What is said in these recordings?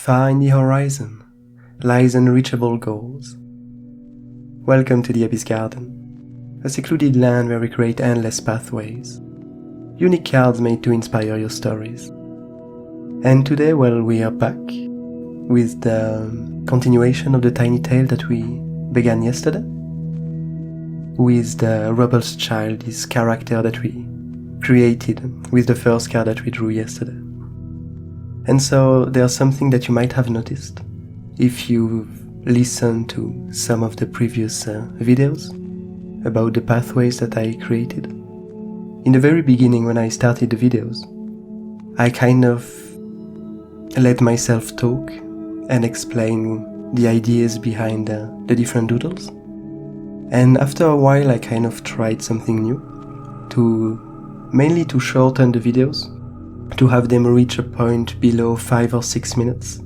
Far in the horizon lies unreachable goals. Welcome to the Abyss Garden, a secluded land where we create endless pathways, unique cards made to inspire your stories. And today, we are back with the continuation of the tiny tale that we began yesterday, with the Rebel's Child, this character that we created with the first card that we drew yesterday. And so there's something that you might have noticed if you've listened to some of the previous videos about the pathways that I created. In the very beginning, when I started the videos, I kind of let myself talk and explain the ideas behind the different doodles. And after a while I kind of tried something new, mainly to shorten the videos, to have them reach a point below 5 or 6 minutes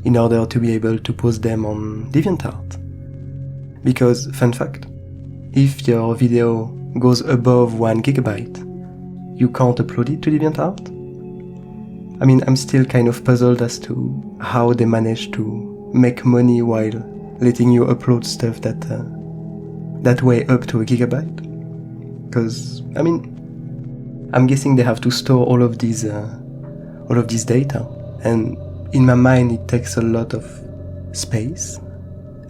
in order to be able to post them on DeviantArt. Because, fun fact, if your video goes above 1 gigabyte, you can't upload it to DeviantArt. I mean, I'm still kind of puzzled as to how they manage to make money while letting you upload stuff that way up to 1 gigabyte. Because, I mean, I'm guessing they have to store all of these data, and in my mind it takes a lot of space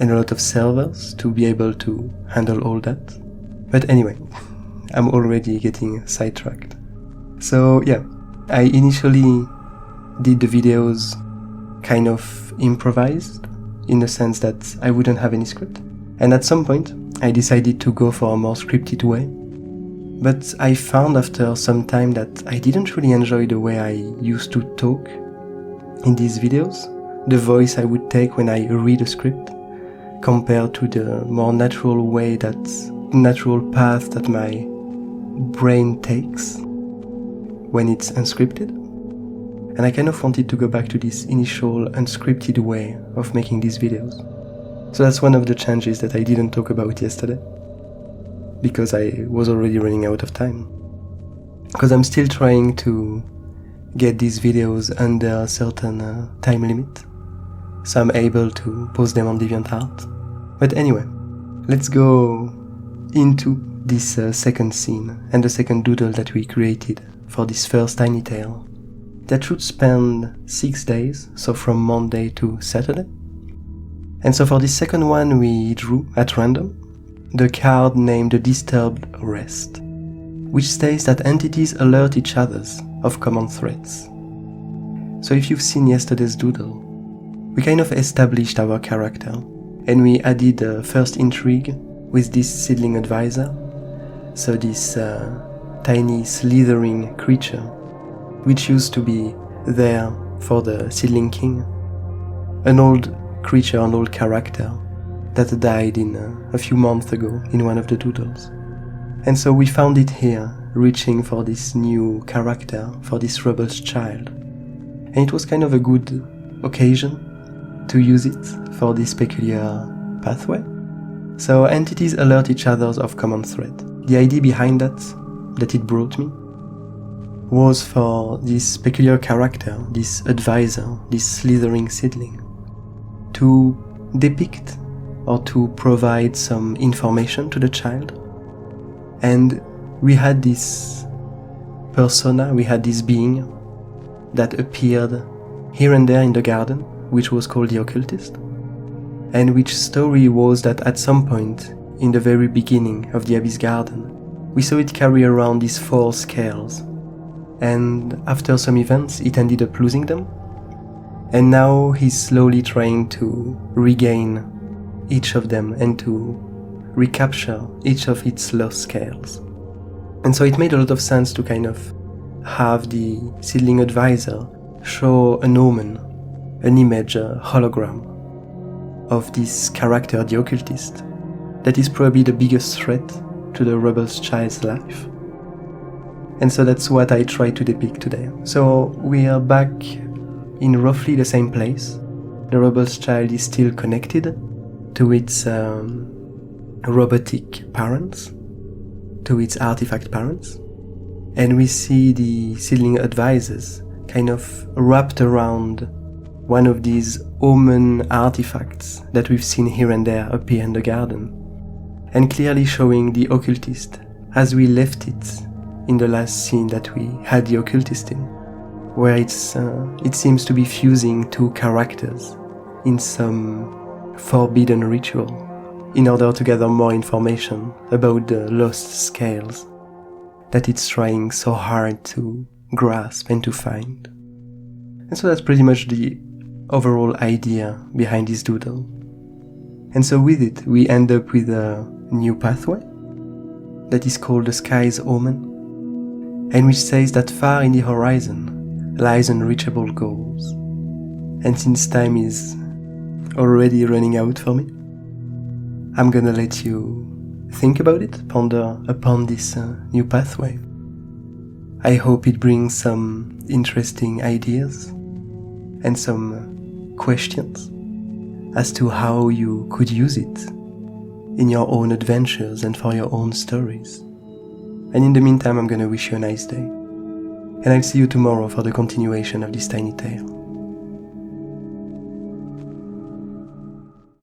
and a lot of servers to be able to handle all that. But anyway, I'm already getting sidetracked. So yeah, I initially did the videos kind of improvised, in the sense that I wouldn't have any script. And at some point, I decided to go for a more scripted way. But I found after some time that I didn't really enjoy the way I used to talk in these videos, the voice I would take when I read a script, compared to the more natural path that my brain takes when it's unscripted. And I kind of wanted to go back to this initial unscripted way of making these videos. So that's one of the changes that I didn't talk about yesterday, because I was already running out of time. Because I'm still trying to get these videos under a certain time limit, so I'm able to post them on DeviantArt. But anyway, let's go into this second scene and the second doodle that we created for this first tiny tale. That should span 6 days, so from Monday to Saturday. And so for this second one we drew at random the card named the Disturbed Rest, which states that entities alert each other of common threats. So if you've seen yesterday's doodle, we kind of established our character, and we added a first intrigue with this seedling advisor, so this tiny slithering creature, which used to be there for the seedling king, an old creature, an old character that died a few months ago in one of the doodles. And so we found it here, reaching for this new character, for this Rebel's Child. And it was kind of a good occasion to use it for this peculiar pathway. So entities alert each other of common threat. The idea behind that it brought me, was for this peculiar character, this advisor, this slithering seedling, to depict or to provide some information to the child. And we had this persona, we had this being that appeared here and there in the garden, which was called the occultist, and which story was that at some point in the very beginning of the Abyss Garden, we saw it carry around these 4 scales, and after some events it ended up losing them, and now he's slowly trying to regain each of them and to recapture each of its lost scales. And so it made a lot of sense to kind of have the seedling advisor show an omen, an image, a hologram of this character, the occultist, that is probably the biggest threat to the Rebel's Child's life. And so that's what I try to depict today. So we are back in roughly the same place. The Rebel's Child is still connected to its robotic parents, to its artifact parents, and we see the seedling advisors kind of wrapped around one of these Omen artifacts that we've seen here and there appear in the garden, and clearly showing the occultist as we left it in the last scene that we had the occultist in, where it seems to be fusing two characters in some forbidden ritual in order to gather more information about the lost scales that it's trying so hard to grasp and to find. And so that's pretty much the overall idea behind this doodle. And so with it, we end up with a new pathway that is called the Sky's Omen, and which says that far in the horizon lies unreachable goals. And since time is already running out for me, I'm gonna let you think about it, ponder upon this new pathway. I hope it brings some interesting ideas and some questions as to how you could use it in your own adventures and for your own stories. And in the meantime, I'm gonna wish you a nice day. And I'll see you tomorrow for the continuation of this tiny tale.